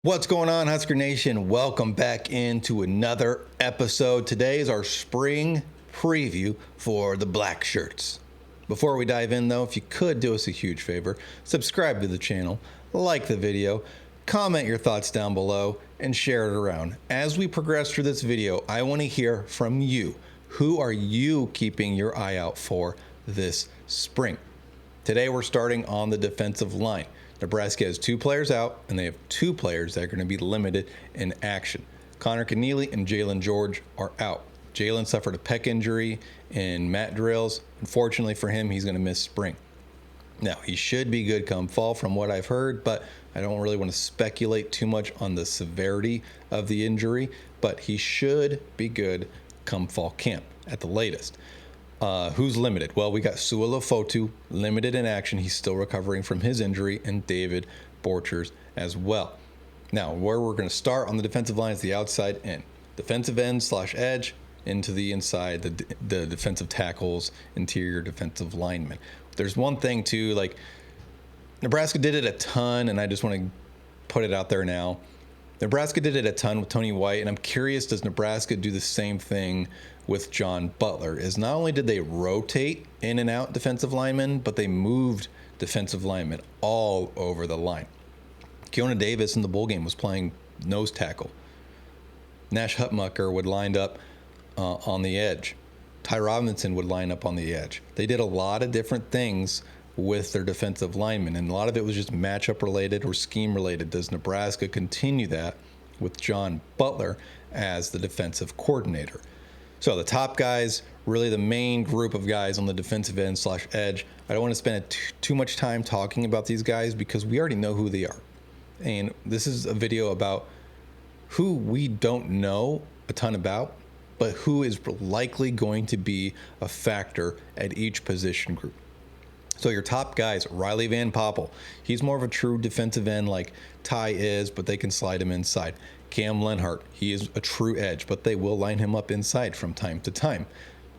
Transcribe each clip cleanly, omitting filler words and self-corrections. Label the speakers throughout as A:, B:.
A: What's going on, Husker Nation? Welcome back into another episode. Today is our spring preview for the Blackshirts. Before we dive in, though, if you could do us a huge favor, subscribe to the channel, like the video, comment your thoughts down below, and share it around. As we progress through this video, I want to hear from you. Who are you keeping your eye out for this spring? Today, we're starting on the defensive line. Nebraska has 2 players out, and they have 2 players that are going to be limited in action. Connor Keneally and Jalen George are out. Jalen suffered a pec injury in mat drills. Unfortunately for him, he's going to miss spring. Now, he should be good come fall from what I've heard, but I don't really want to speculate too much on the severity of the injury, but he should be good come fall camp at the latest. Who's limited? Well, we got Suala Fotu limited in action. He's still recovering from his injury, and David Borchers as well. Now, where we're going to start on the defensive line is the outside end. Defensive end / edge into the inside, the defensive tackles, interior defensive linemen. There's one thing, too, like Nebraska did it a ton, and I just want to put it out there now. Nebraska did it a ton with Tony White, and I'm curious, does Nebraska do the same thing with John Butler? Is not only did they rotate in and out defensive linemen, but they moved defensive linemen all over the line. Keona Davis in the bowl game was playing nose tackle. Nash Hutmacher would line up on the edge. Ty Robinson would line up on the edge. They did a lot of different things with their defensive linemen, and a lot of it was just matchup related or scheme related. Does Nebraska continue that with John Butler as the defensive coordinator? So the top guys, really the main group of guys on the defensive end / edge. I don't want to spend too much time talking about these guys because we already know who they are. And this is a video about who we don't know a ton about, but who is likely going to be a factor at each position group. So your top guys, Riley Van Poppel, he's more of a true defensive end like Ty is, but they can slide him inside. Cam Lenhart, he is a true edge, but they will line him up inside from time to time.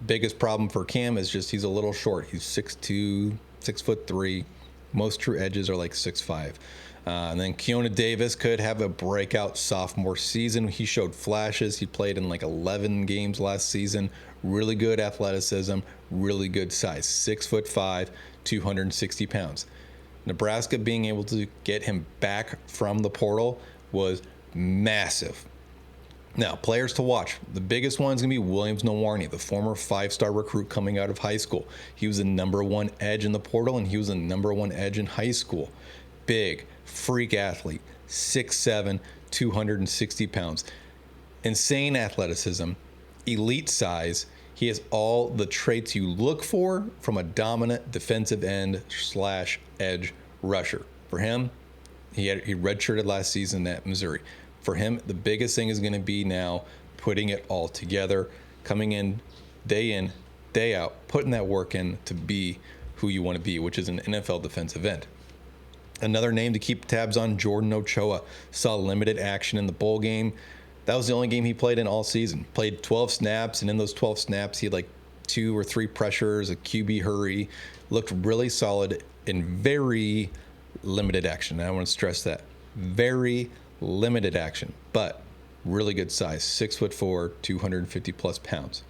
A: Biggest problem for Cam is just he's a little short. He's 6'2", 6'3". Most true edges are like 6'5". And then Keona Davis could have a breakout sophomore season. He showed flashes. He played in like 11 games last season. Really good athleticism, really good size. 6'5", 260 pounds. Nebraska being able to get him back from the portal was massive. Now, players to watch. The biggest one is going to be Williams Nwaneri, the former 5-star recruit coming out of high school. He was the #1 edge in the portal, and he was the #1 edge in high school. Big, freak athlete, 6'7", 260 pounds. Insane athleticism, elite size. He has all the traits you look for from a dominant defensive end / edge rusher. For him, he redshirted last season at Missouri. For him, the biggest thing is going to be now putting it all together, coming in, day out, putting that work in to be who you want to be, which is an NFL defensive end. Another name to keep tabs on, Jordan Ochoa. Saw limited action in the bowl game. That was the only game he played in all season. Played 12 snaps, and in those 12 snaps, he had like 2 or 3 pressures, a QB hurry. Looked really solid in very limited action. And I want to stress that. Very limited action, but really good size. 6'4", 250 plus pounds.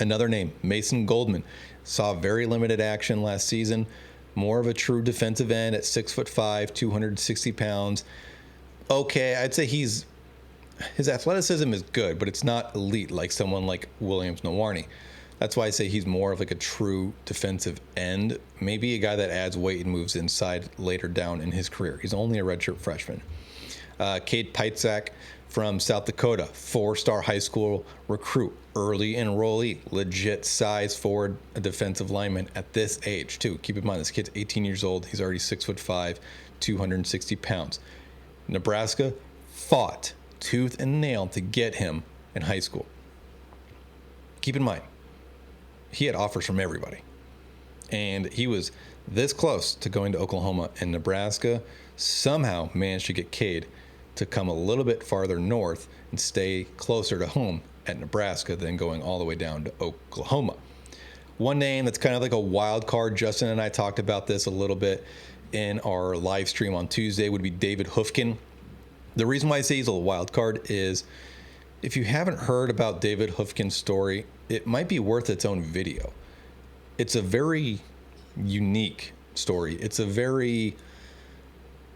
A: Another name, Mason Goldman. Saw very limited action last season. More of a true defensive end at 6'5", 260 pounds. Okay, I'd say his athleticism is good, but it's not elite like someone like Williams Nwaneri. That's why I say he's more of like a true defensive end, maybe a guy that adds weight and moves inside later down in his career. He's only a redshirt freshman. Cade Pietzak from South Dakota, 4-star high school recruit, early enrollee, legit size for a defensive lineman at this age too. Keep in mind, this kid's 18 years old. He's already 6'5", 260 pounds. Nebraska fought tooth and nail to get him in high school. Keep in mind, he had offers from everybody. And he was this close to going to Oklahoma, and Nebraska somehow managed to get Cade to come a little bit farther north and stay closer to home at Nebraska than going all the way down to Oklahoma. One name that's kind of like a wild card, Justin and I talked about this a little bit in our live stream on Tuesday, would be David Hoofkin. The reason why I say he's a wild card is if you haven't heard about David Hoofkin's story, it might be worth its own video. It's a very unique story. It's a very,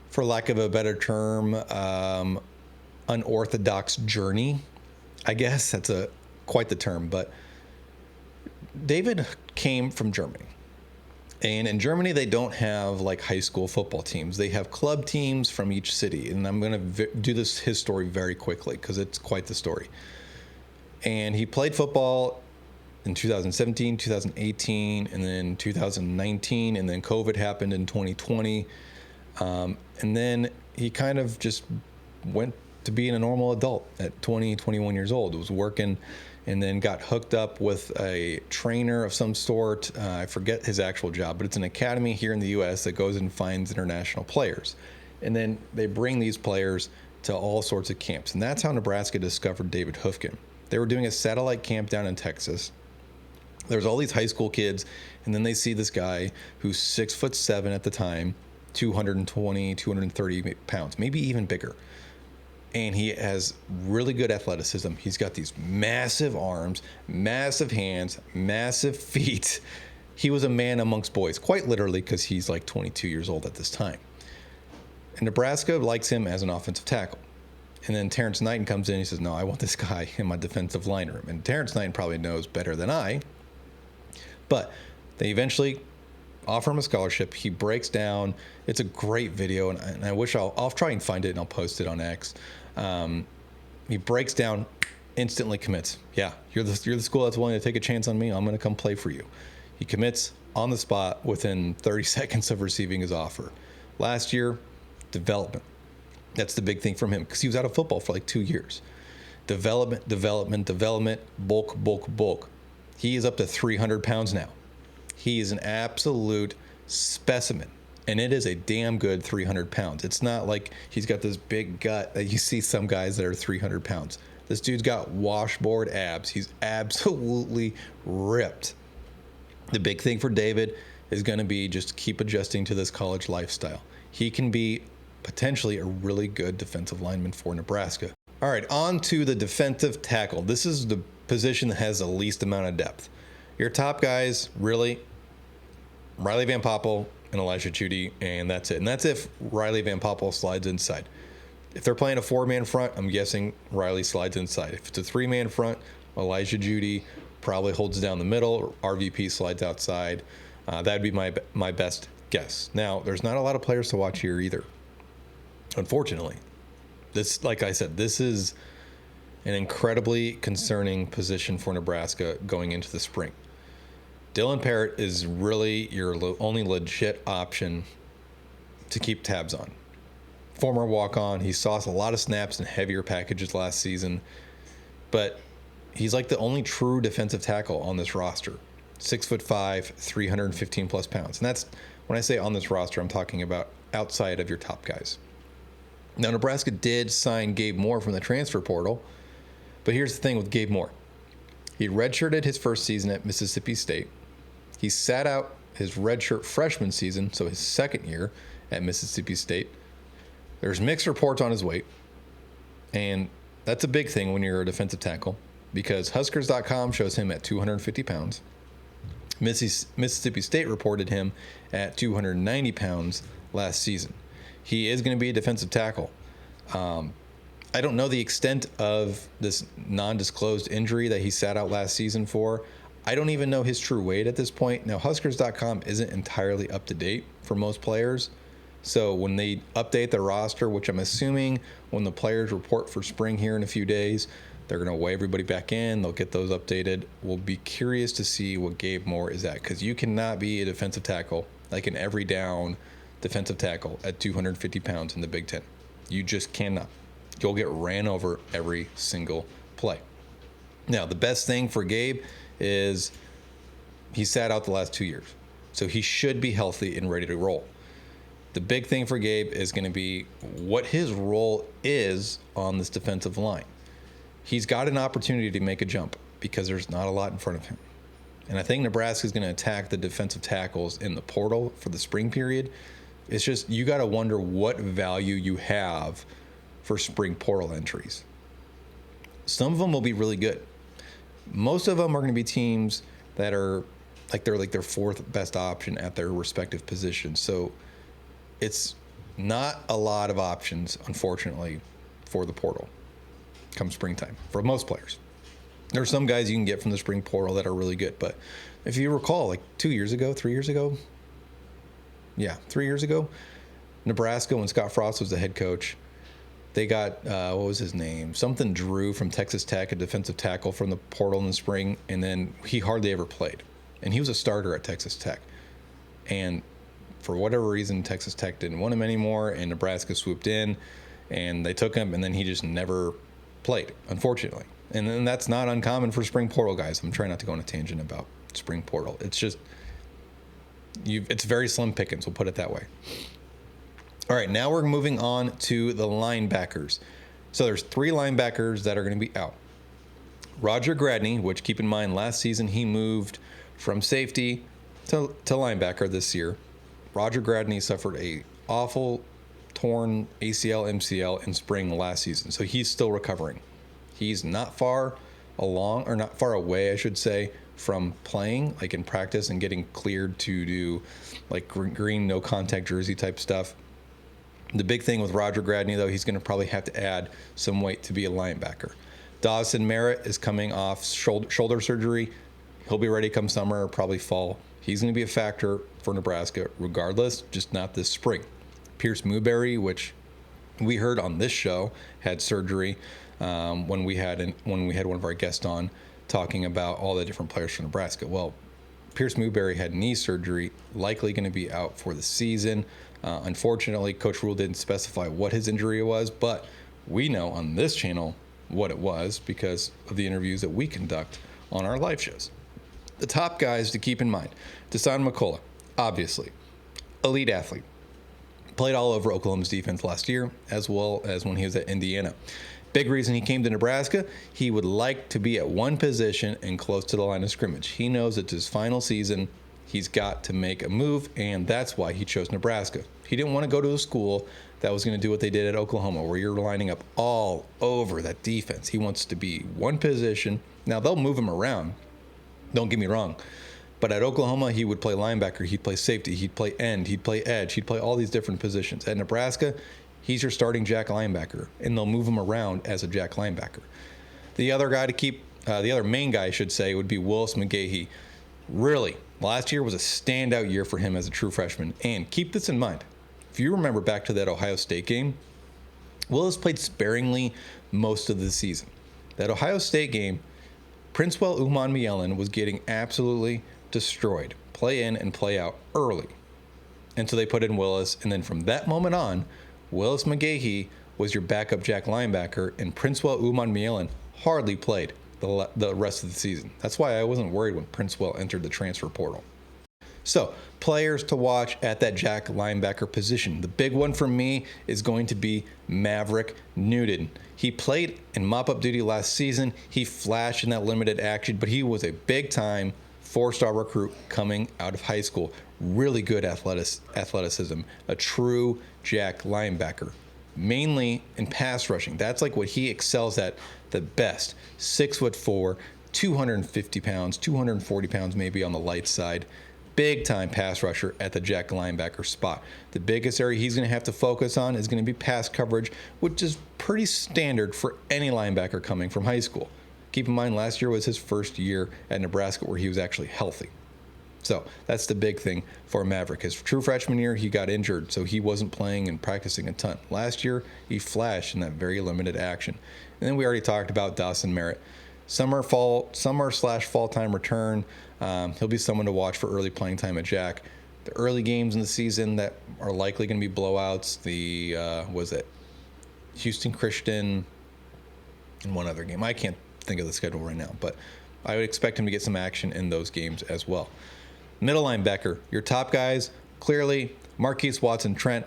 A: for lack of a better term, unorthodox journey. I guess that's quite the term. But David came from Germany. And in Germany, they don't have like high school football teams. They have club teams from each city. And I'm going to do his story very quickly because it's quite the story. And he played football in 2017, 2018, and then 2019. And then COVID happened in 2020. And then he kind of just went to being a normal adult at 20, 21 years old. Was working and then got hooked up with a trainer of some sort. I forget his actual job, but it's an academy here in the U.S. that goes and finds international players. And then they bring these players to all sorts of camps. And that's how Nebraska discovered David Hoofkin. They were doing a satellite camp down in Texas. There's all these high school kids, and then they see this guy who's 6'7" at the time, 220, 230 pounds, maybe even bigger. And he has really good athleticism. He's got these massive arms, massive hands, massive feet. He was a man amongst boys, quite literally, because he's like 22 years old at this time. And Nebraska likes him as an offensive tackle. And then Terrence Knighton comes in and he says, no, I want this guy in my defensive line room. And Terrence Knighton probably knows better than I. But they eventually offer him a scholarship. He breaks down. It's a great video, and I wish I'll try and find it and I'll post it on X. He breaks down, instantly commits. Yeah, you're the school that's willing to take a chance on me. I'm going to come play for you. He commits on the spot within 30 seconds of receiving his offer. Last year, development. That's the big thing from him because he was out of football for like 2 years. Development, bulk. He is up to 300 pounds now. He is an absolute specimen. And it is a damn good 300 pounds. It's not like he's got this big gut that you see some guys that are 300 pounds. This dude's got washboard abs. He's absolutely ripped. The big thing for David is going to be just keep adjusting to this college lifestyle. He can be potentially a really good defensive lineman for Nebraska. All right, on to the defensive tackle. This is the position that has the least amount of depth. Your top guys, really, Riley Van Poppel and Elijah Judy, and that's it. And that's if Riley Van Poppel slides inside. If they're playing a 4-man front, I'm guessing Riley slides inside. If it's a 3-man front, Elijah Judy probably holds down the middle. RVP slides outside. That'd be my best guess. Now, there's not a lot of players to watch here either. Unfortunately, this, like I said, this is an incredibly concerning position for Nebraska going into the spring. Dylan Parrott is really your only legit option to keep tabs on. Former walk-on, he saw a lot of snaps in heavier packages last season, but he's like the only true defensive tackle on this roster. 6'5", 315 plus pounds. And that's, when I say on this roster, I'm talking about outside of your top guys. Now, Nebraska did sign Gabe Moore from the transfer portal, but here's the thing with Gabe Moore. He redshirted his first season at Mississippi State. He sat out his redshirt freshman season, so his second year at Mississippi State. There's mixed reports on his weight, and that's a big thing when you're a defensive tackle because Huskers.com shows him at 250 pounds. Mississippi State reported him at 290 pounds last season. He is going to be a defensive tackle. I don't know the extent of this non-disclosed injury that he sat out last season for. I don't even know his true weight at this point. Now, Huskers.com isn't entirely up to date for most players. So when they update their roster, which I'm assuming when the players report for spring here in a few days, they're going to weigh everybody back in. They'll get those updated. We'll be curious to see what Gabe Moore is at because you cannot be a defensive tackle, like an every down defensive tackle at 250 pounds in the Big Ten. You just cannot. You'll get ran over every single play. Now, the best thing for Gabe is he sat out the last 2 years. So he should be healthy and ready to roll. The big thing for Gabe is going to be what his role is on this defensive line. He's got an opportunity to make a jump because there's not a lot in front of him. And I think Nebraska is going to attack the defensive tackles in the portal for the spring period. It's just you got to wonder what value you have for spring portal entries. Some of them will be really good. Most of them are going to be teams that are they're their fourth best option at their respective positions. So it's not a lot of options, unfortunately, for the portal come springtime for most players. There are some guys you can get from the spring portal that are really good, but if you recall, like 3 years ago, Nebraska, when Scott Frost was the head coach, they got, what was his name? Something Drew from Texas Tech, a defensive tackle from the portal in the spring, and then he hardly ever played. And he was a starter at Texas Tech. And for whatever reason, Texas Tech didn't want him anymore, and Nebraska swooped in, and they took him, and then he just never played, unfortunately. And then that's not uncommon for spring portal guys. I'm trying not to go on a tangent about spring portal. It's just, it's very slim pickings, we'll put it that way. All right, now we're moving on to the linebackers. So there's 3 linebackers that are going to be out. Roger Gradney, which keep in mind last season he moved from safety to linebacker this year. Roger Gradney suffered a awful torn ACL, MCL in spring last season, so he's still recovering. He's not far along, or not far away, I should say, from playing, like in practice and getting cleared to do like green no contact jersey type stuff. The big thing with Roger Gradney, though, he's going to probably have to add some weight to be a linebacker. Dawson Merritt is coming off shoulder surgery. He'll be ready come summer or probably fall. He's going to be a factor for Nebraska regardless, just not this spring. Pierce Newberry, which we heard on this show, had surgery when we had one of our guests on talking about all the different players from Nebraska. Well, Pierce Newberry had knee surgery, likely going to be out for the season. Unfortunately, Coach Rule didn't specify what his injury was, but we know on this channel what it was because of the interviews that we conduct on our live shows. The top guys to keep in mind: Dasan McCullough, obviously, elite athlete. Played all over Oklahoma's defense last year, as well as when he was at Indiana. Big reason he came to Nebraska, he would like to be at one position and close to the line of scrimmage. He knows it's his final season. He's got to make a move, and that's why he chose Nebraska. He didn't want to go to a school that was going to do what they did at Oklahoma, where you're lining up all over that defense. He wants to be one position. Now, they'll move him around. Don't get me wrong. But at Oklahoma, he would play linebacker, he'd play safety, he'd play end, he'd play edge, he'd play all these different positions. At Nebraska, he's your starting jack linebacker, and they'll move him around as a jack linebacker. The other guy to keep, the other main guy, I should say, would be Willis McGahee. Really, last year was a standout year for him as a true freshman. And keep this in mind. If you remember back to that Ohio State game, Willis played sparingly most of the season. That Ohio State game, Princewell Umanmielen was getting absolutely destroyed, play in and play out early. And so they put in Willis, and then from that moment on, Willis McGahee was your backup jack linebacker, and Princewell Umanmielen hardly played the rest of the season. That's why I wasn't worried when Princewell entered the transfer portal. So, players to watch at that jack linebacker position. The big one for me is going to be Maverick Newton. He played in mop-up duty last season. He flashed in that limited action, but he was a big-time 4-star recruit coming out of high school. Really good athleticism. A true jack linebacker. Mainly in pass rushing. That's like what he excels at the best. 6'4", 250 pounds, 240 pounds maybe on the light side. Big time pass rusher at the jack linebacker spot. The biggest area he's going to have to focus on is going to be pass coverage, which is pretty standard for any linebacker coming from high school. Keep in mind, last year was his first year at Nebraska where he was actually healthy. So that's the big thing for Maverick. His true freshman year, he got injured, so he wasn't playing and practicing a ton. Last year, he flashed in that very limited action. And then we already talked about Dawson Merritt. Summer/fall time return. He'll be someone to watch for early playing time at Jack. The early games in the season that are likely going to be blowouts. Houston Christian and one other game. I can't think of the schedule right now, but I would expect him to get some action in those games as well. Middle linebacker, your top guys, clearly Marquise Watson-Trent,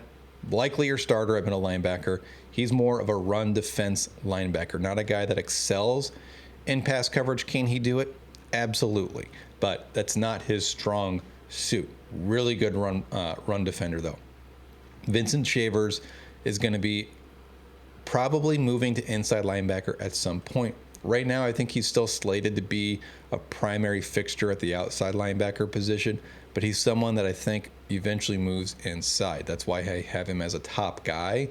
A: likely your starter at middle linebacker. He's more of a run defense linebacker, not a guy that excels in pass coverage. Can he do it? Absolutely. But that's not his strong suit. Really good run defender, though. Vincent Shavers is going to be probably moving to inside linebacker at some point. Right now, I think he's still slated to be a primary fixture at the outside linebacker position, but he's someone that I think eventually moves inside. That's why I have him as a top guy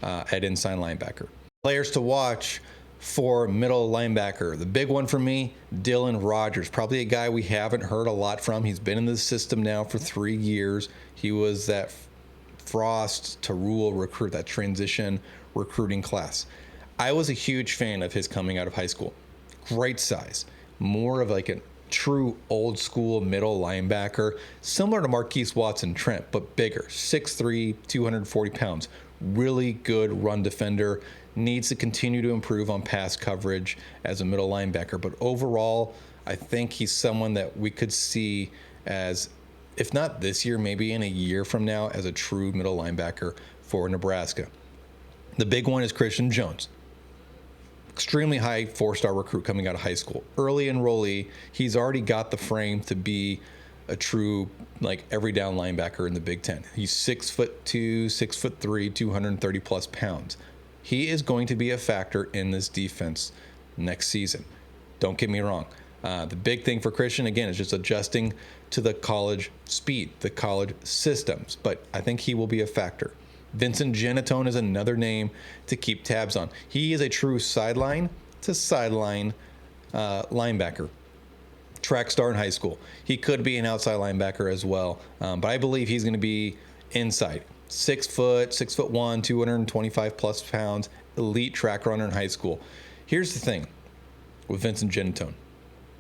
A: at inside linebacker. Players to watch for middle linebacker. The big one for me, Dylan Rogers. Probably a guy we haven't heard a lot from. He's been in the system now for 3 years. He was that Frost to Rule recruit, that transition recruiting class. I was a huge fan of his coming out of high school. Great size. More of like a true old school middle linebacker, similar to Marquise Watson Trent, but bigger. 6'3", 240 pounds. Really good run defender. Needs to continue to improve on pass coverage as a middle linebacker. But overall, I think he's someone that we could see as, if not this year, maybe in a year from now, as a true middle linebacker for Nebraska. The big one is Christian Jones. Extremely high 4-star recruit coming out of high school. Early enrollee. He's already got the frame to be a true, like, every down linebacker in the Big Ten. He's 6'2", 6'3", 230 plus pounds. He is going to be a factor in this defense next season. Don't get me wrong. The big thing for Christian, again, is just adjusting to the college speed, the college systems. But I think he will be a factor. Vincent Genatone is another name to keep tabs on. He is a true sideline to sideline linebacker. Track star in high school. He could be an outside linebacker as well. But I believe he's going to be inside. 6'1", 225 plus pounds, elite track runner in high school. Here's the thing with Vincent Genatone.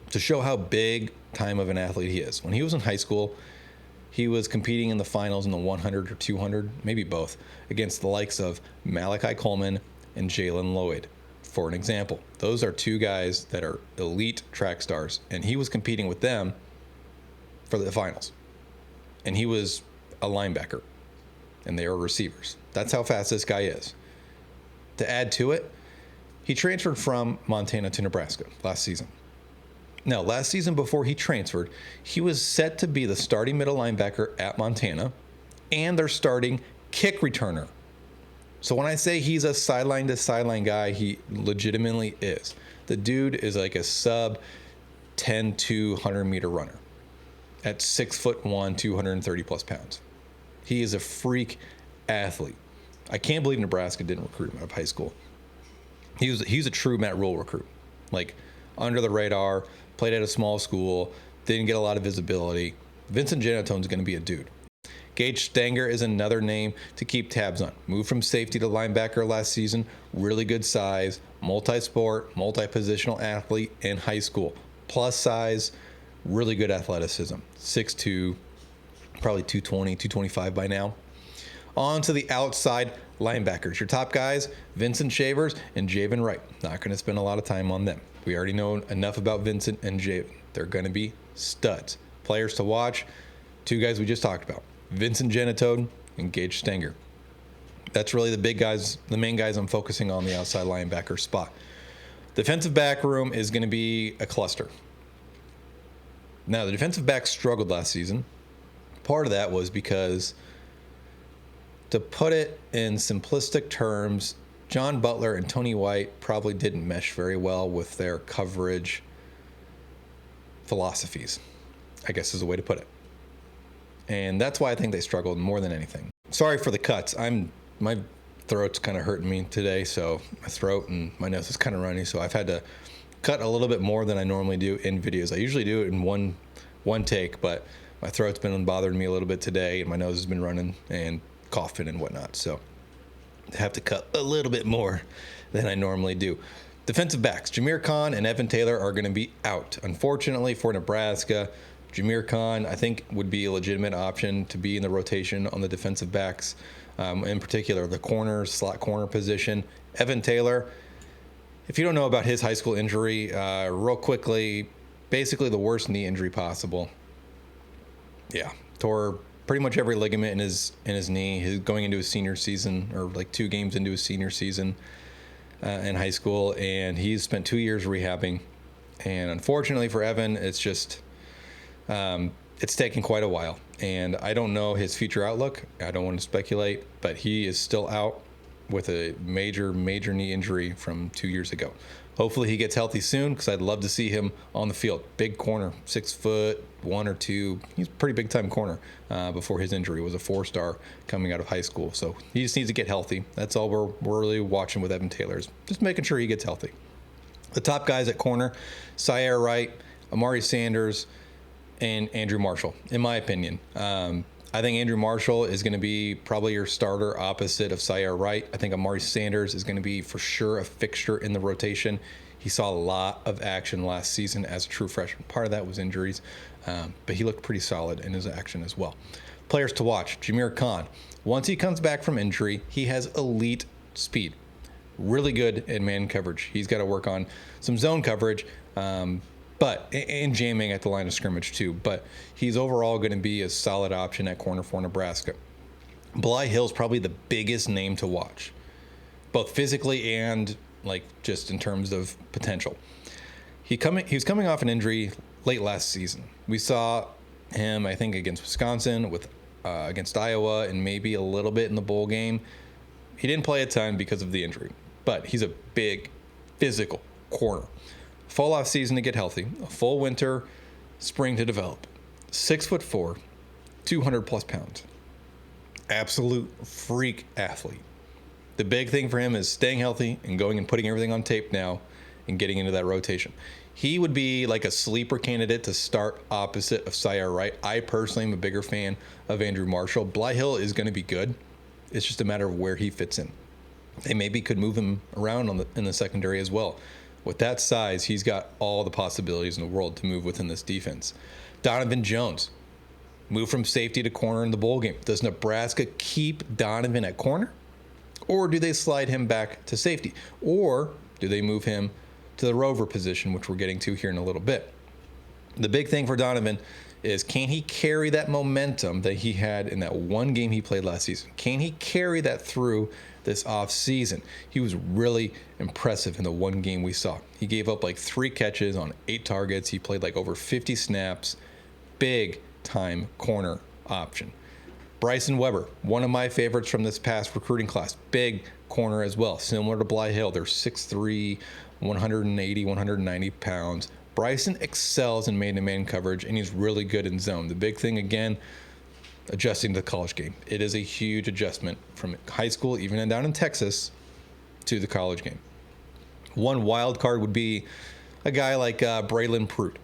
A: To show how big time of an athlete he is. When he was in high school, he was competing in the finals in the 100 or 200, maybe both, against the likes of Malachi Coleman and Jalen Lloyd, for an example. Those are two guys that are elite track stars, and he was competing with them for the finals. And he was a linebacker, and they are receivers. That's how fast this guy is. To add to it, he transferred from Montana to Nebraska last season. Now, last season before he transferred, he was set to be the starting middle linebacker at Montana and their starting kick returner. So when I say he's a sideline to sideline guy, he legitimately is. The dude is like a sub 10 to 100 meter runner at 6'1", 230 plus pounds. He is a freak athlete. I can't believe Nebraska didn't recruit him out of high school. He's a true Matt Rule recruit. Like, under the radar, played at a small school, didn't get a lot of visibility. Vincent Genatone's going to be a dude. Gage Stanger is another name to keep tabs on. Moved from safety to linebacker last season. Really good size, multi-sport, multi-positional athlete in high school. Plus size, really good athleticism. 6'2", probably 220, 225 by now. On to the outside linebackers. Your top guys, Vincent Shavers and Javen Wright. Not going to spend a lot of time on them. We already know enough about Vincent and Javen. They're going to be studs. Players to watch, two guys we just talked about. Vincent Genatone and Gage Stanger. That's really the big guys, the main guys I'm focusing on the outside linebacker spot. Defensive back room is going to be a cluster. Now, the defensive backs struggled last season. Part of that was because, to put it in simplistic terms, John Butler and Tony White probably didn't mesh very well with their coverage philosophies, I guess is the way to put it. And that's why I think they struggled more than anything. Sorry for the cuts. My throat's kind of hurting me today, so my throat and my nose is kind of runny, so I've had to cut a little bit more than I normally do in videos. I usually do it in one take, but my throat's been bothering me a little bit today, and my nose has been running and coughing and whatnot, so I have to cut a little bit more than I normally do. Defensive backs, Jameer Khan and Evan Taylor are going to be out. Unfortunately for Nebraska, Jameer Khan, I think, would be a legitimate option to be in the rotation on the defensive backs, in particular the corner, slot corner position. Evan Taylor, if you don't know about his high school injury, real quickly, basically the worst knee injury possible. Yeah, tore pretty much every ligament in his knee. He's going into his senior season, or like 2 games into his senior season in high school, and he's spent 2 years rehabbing. And unfortunately for Evan, it's just it's taken quite a while. And I don't know his future outlook. I don't want to speculate, but he is still out with a major knee injury from 2 years ago. Hopefully he gets healthy soon, because I'd love to see him on the field. Big corner, 6'1" or 2. He's a pretty big time corner before his injury. Was a 4-star coming out of high school. So he just needs to get healthy. That's all we're really watching with Evan Taylor, is just making sure he gets healthy. The top guys at corner: Sierra Wright, Amari Sanders, and Andrew Marshall, in my opinion. I think Andrew Marshall is going to be probably your starter opposite of Sierra Wright. I think Amari Sanders is going to be for sure a fixture in the rotation. He saw a lot of action last season as a true freshman. Part of that was injuries, but he looked pretty solid in his action as well. Players to watch: Jameer Khan. Once he comes back from injury, he has elite speed. Really good in man coverage. He's got to work on some zone coverage, but in jamming at the line of scrimmage too. But he's overall going to be a solid option at corner for Nebraska. Bly Hill's probably the biggest name to watch, both physically and just in terms of potential. He was coming off an injury late last season. We saw him, I think, against Wisconsin, against Iowa, and maybe a little bit in the bowl game. He didn't play a ton because of the injury, but he's a big, physical corner. Full off season to get healthy, a full winter, spring to develop. 6'4", 200 plus pounds. Absolute freak athlete. The big thing for him is staying healthy and going and putting everything on tape now and getting into that rotation. He would be like a sleeper candidate to start opposite of Sierra Wright. I personally am a bigger fan of Andrew Marshall. Bly Hill is going to be good. It's just a matter of where he fits in. They maybe could move him around in the secondary as well. With that size, he's got all the possibilities in the world to move within this defense. Donovan Jones, move from safety to corner in the bowl game. Does Nebraska keep Donovan at corner? Or do they slide him back to safety? Or do they move him to the rover position, which we're getting to here in a little bit? The big thing for Donovan is, can he carry that momentum that he had in that one game he played last season? Can he carry that through this off season? He was really impressive in the one game we saw. He gave up 3 catches on 8 targets. He played over 50 snaps. Big time corner option. Bryson Weber, one of my favorites from this past recruiting class. Big corner as well, similar to Bly Hill. They're 6'3", 180, 190 pounds. Bryson excels in man-to-man coverage, and he's really good in zone. The big thing, again, adjusting to the college game. It is a huge adjustment from high school, even down in Texas, to the college game. One wild card would be a guy like Braylon Pruitt.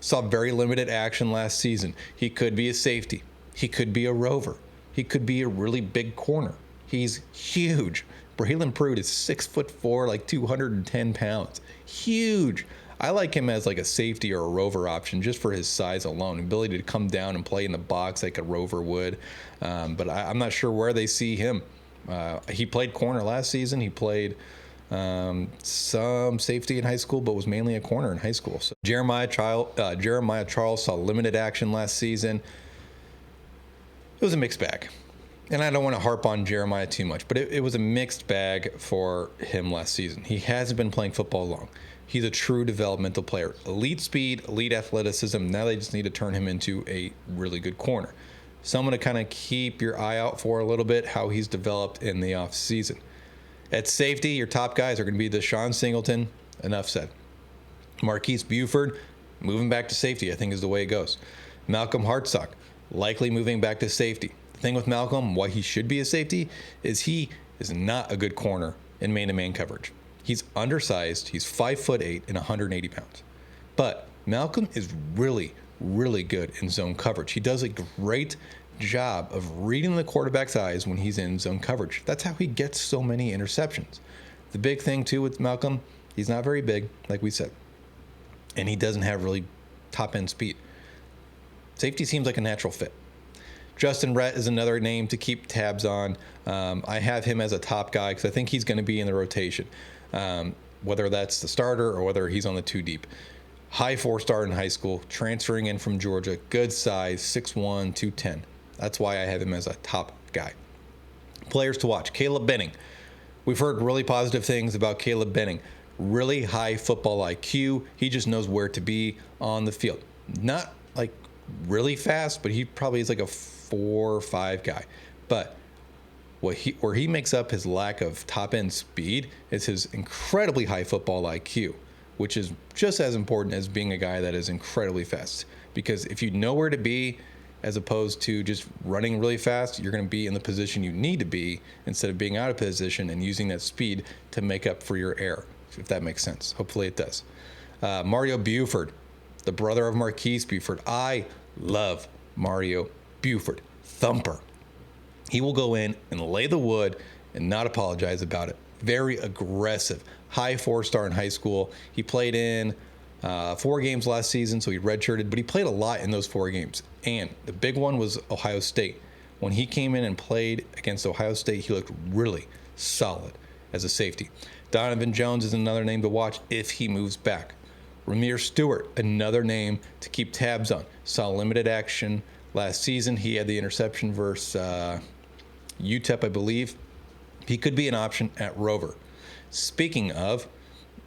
A: Saw very limited action last season. He could be a safety. He could be a rover. He could be a really big corner. He's huge. Braylon Pruitt is 6'4", 210 pounds. Huge. I like him as a safety or a rover option just for his size alone, ability to come down and play in the box like a rover would. But I'm not sure where they see him. He played corner last season. He played some safety in high school, but was mainly a corner in high school. So Jeremiah Charles saw limited action last season. It was a mixed bag. And I don't want to harp on Jeremiah too much, but it was a mixed bag for him last season. He hasn't been playing football long. He's a true developmental player. Elite speed, elite athleticism. Now they just need to turn him into a really good corner. Someone to kind of keep your eye out for a little bit, how he's developed in the offseason. At safety, your top guys are going to be Deshaun Singleton. Enough said. Marquise Buford, moving back to safety, I think is the way it goes. Malcolm Hartsock, likely moving back to safety. The thing with Malcolm, why he should be a safety, is he is not a good corner in man-to-man coverage. He's undersized. He's 5'8" and 180 pounds. But Malcolm is really, really good in zone coverage. He does a great job of reading the quarterback's eyes when he's in zone coverage. That's how he gets so many interceptions. The big thing, too, with Malcolm, he's not very big, like we said. And he doesn't have really top-end speed. Safety seems like a natural fit. Justin Rhett is another name to keep tabs on. I have him as a top guy because I think he's going to be in the rotation. Whether that's the starter or whether he's on the 2 deep. High 4-star in high school, transferring in from Georgia, good size, 6'1", 210. That's why I have him as a top guy. Players to watch: Caleb Benning. We've heard really positive things about Caleb Benning. Really high football IQ. He just knows where to be on the field. Not really fast, but he probably is a 4 or 5 guy. But Where he makes up his lack of top end speed is his incredibly high football IQ, which is just as important as being a guy that is incredibly fast. Because if you know where to be, as opposed to just running really fast, you're going to be in the position you need to be instead of being out of position and using that speed to make up for your air, if that makes sense. Hopefully it does. Mario Buford, the brother of Marquise Buford. I love Mario Buford. Thumper. He will go in and lay the wood and not apologize about it. Very aggressive. High 4-star in high school. He played in 4 games last season, so he redshirted, but he played a lot in those 4 games. And the big one was Ohio State. When he came in and played against Ohio State, he looked really solid as a safety. Donovan Jones is another name to watch if he moves back. Ramir Stewart, another name to keep tabs on. Saw limited action last season. He had the interception versus UTEP, I believe. He could be an option at Rover. Speaking of,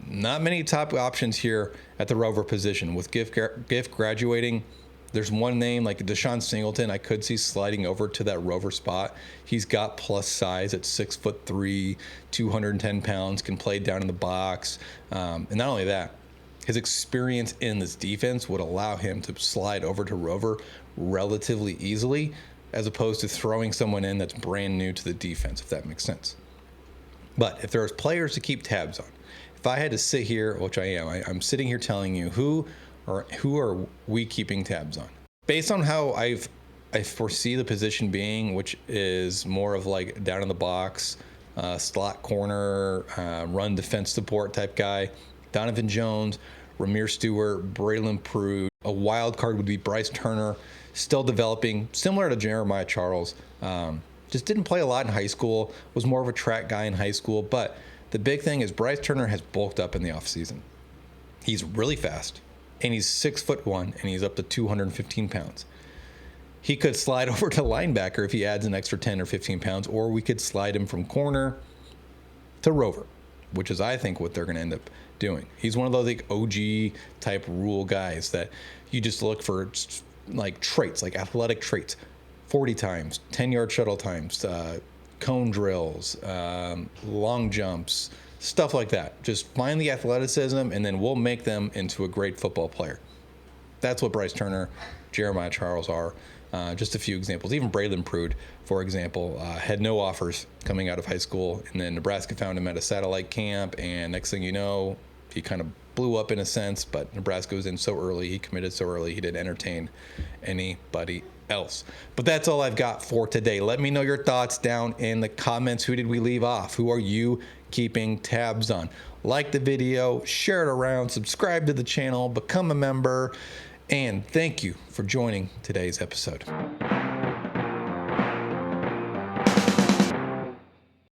A: not many top options here at the Rover position. With Gift graduating, there's one name like Deshaun Singleton I could see sliding over to that Rover spot. He's got plus size at 6'3", 210 pounds, can play down in the box. And not only that, his experience in this defense would allow him to slide over to Rover relatively easily, as opposed to throwing someone in that's brand new to the defense, if that makes sense. But if there's players to keep tabs on, if I had to sit here, which I am, I'm sitting here telling you who are we keeping tabs on? Based on how I foresee the position being, which is more of like down in the box, slot corner, run defense support type guy, Donovan Jones, Ramir Stewart, Braylon Prude. A wild card would be Bryce Turner, still developing, similar to Jeremiah Charles. Just didn't play a lot in high school, was more of a track guy in high school. But the big thing is Bryce Turner has bulked up in the offseason. He's really fast, and he's 6'1", and he's up to 215 pounds. He could slide over to linebacker if he adds an extra 10 or 15 pounds, or we could slide him from corner to Rover, which is, I think, what they're going to end up doing. He's one of those like OG type rule guys that you just look for like traits, like athletic traits, 40 times, 10-yard shuttle times, cone drills, long jumps, stuff like that. Just find the athleticism, and then we'll make them into a great football player. That's what Bryce Turner, Jeremiah Charles are. Just a few examples. Even Braylon Prude, for example, had no offers coming out of high school, and then Nebraska found him at a satellite camp, and next thing you know, he kind of blew up in a sense, but Nebraska was in so early, he committed so early, he didn't entertain anybody else. But that's all I've got for today. Let me know your thoughts down in the comments. Who did we leave off? Who are you keeping tabs on? Like the video, share it around, subscribe to the channel, become a member, and thank you for joining today's episode.